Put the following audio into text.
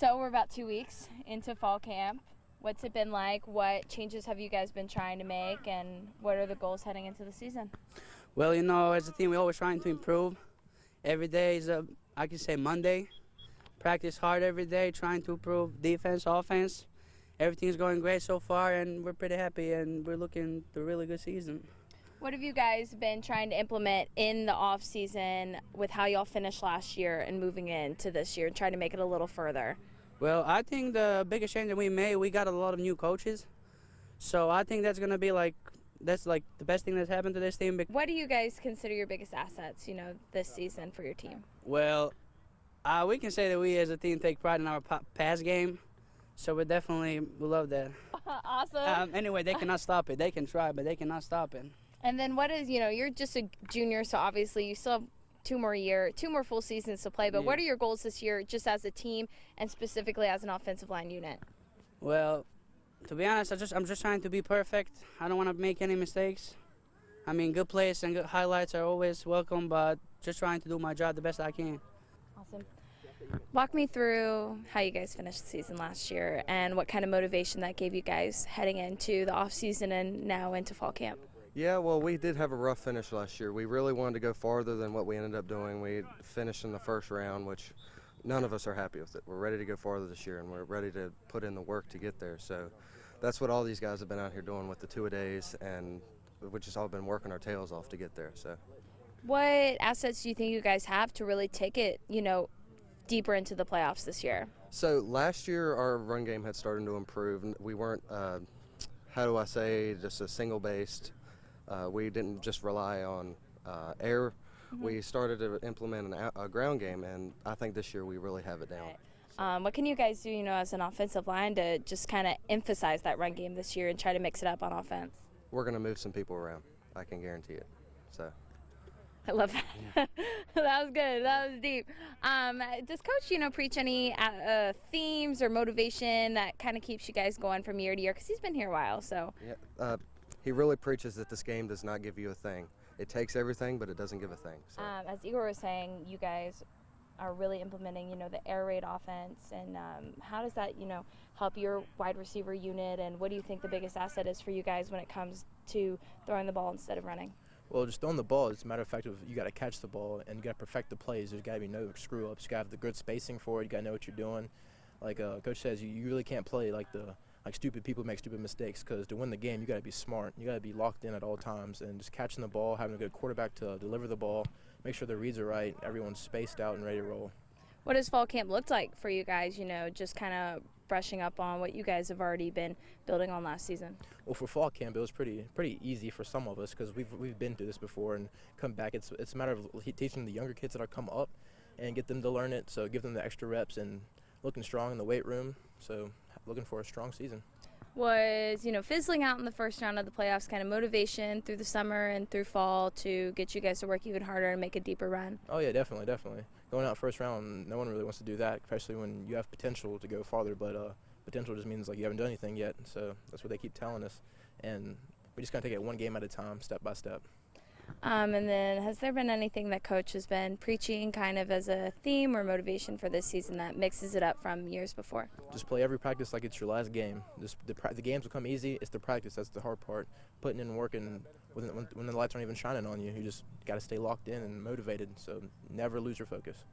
So we're about 2 weeks into fall camp. What's it been like? What changes have you guys been trying to make, and what are the goals heading into the season? Well, as a team, we're always trying to improve. Every day is I can say Monday. Practice hard every day, trying to improve defense, offense. Everything's going great so far, and we're pretty happy, and we're looking to a really good season. What have you guys been trying to implement in the off season with how y'all finished last year and moving into this year and trying to make it a little further? Well, I think the biggest change that we made, we got a lot of new coaches. So I think that's going to be that's the best thing that's happened to this team. What do you guys consider your biggest assets, this season for your team? Well, we can say that we as a team take pride in our pass game. So we love that. Awesome. Anyway, they cannot stop it. They can try, but they cannot stop it. And then you're just a junior, so obviously you still have two more full seasons to play. But What are your goals this year just as a team and specifically as an offensive line unit? Well, to be honest, I'm just trying to be perfect. I don't want to make any mistakes. I mean, good plays and good highlights are always welcome, but just trying to do my job the best I can. Awesome. Walk me through how you guys finished the season last year and what kind of motivation that gave you guys heading into the off season and now into fall camp. Yeah, well, we did have a rough finish last year. We really wanted to go farther than what we ended up doing. We finished in the first round, which none of us are happy with it. We're ready to go farther this year, and we're ready to put in the work to get there. So that's what all these guys have been out here doing with the two-a-days, and we've just all been working our tails off to get there. So, what assets do you think you guys have to really take it, deeper into the playoffs this year? So last year our run game had started to improve. We weren't, just a single-based. We didn't just rely on air. Mm-hmm. We started to implement a ground game, and I think this year we really have it down. What can you guys do, as an offensive line to just kind of emphasize that run game this year and try to mix it up on offense? We're going to move some people around. I can guarantee it. So. I love that. Yeah. That was good. That was deep. Does Coach, preach any themes or motivation that kind of keeps you guys going from year to year? Because he's been here a while, so. Yeah. He really preaches that this game does not give you a thing. It takes everything, but it doesn't give a thing. So. As Igor was saying, you guys are really implementing, the air raid offense, and how does that, help your wide receiver unit, and what do you think the biggest asset is for you guys when it comes to throwing the ball instead of running? Well, just throwing the ball, as a matter of fact, you got to catch the ball and you got to perfect the plays. There's got to be no screw-ups. You got to have the good spacing for it. You got to know what you're doing. Like Coach says, you really can't play like stupid people make stupid mistakes, because to win the game, you got to be smart. You got to be locked in at all times, and just catching the ball, having a good quarterback to deliver the ball, make sure the reads are right, everyone's spaced out and ready to roll. What does fall camp look like for you guys, just kind of brushing up on what you guys have already been building on last season? Well, for fall camp, it was pretty easy for some of us, because we've been through this before and come back. It's a matter of teaching the younger kids that are come up and get them to learn it, so give them the extra reps and looking strong in the weight room, so looking for a strong season. Was, fizzling out in the first round of the playoffs kind of motivation through the summer and through fall to get you guys to work even harder and make a deeper run? Oh, yeah, definitely. Going out first round, no one really wants to do that, especially when you have potential to go farther, but potential just means you haven't done anything yet, so that's what they keep telling us. And we just got to take it one game at a time, step by step. And then has there been anything that Coach has been preaching kind of as a theme or motivation for this season that mixes it up from years before? Just play every practice like it's your last game. The games will come easy. It's the practice that's the hard part. Putting in work, and when the lights aren't even shining on you, you just got to stay locked in and motivated. So never lose your focus.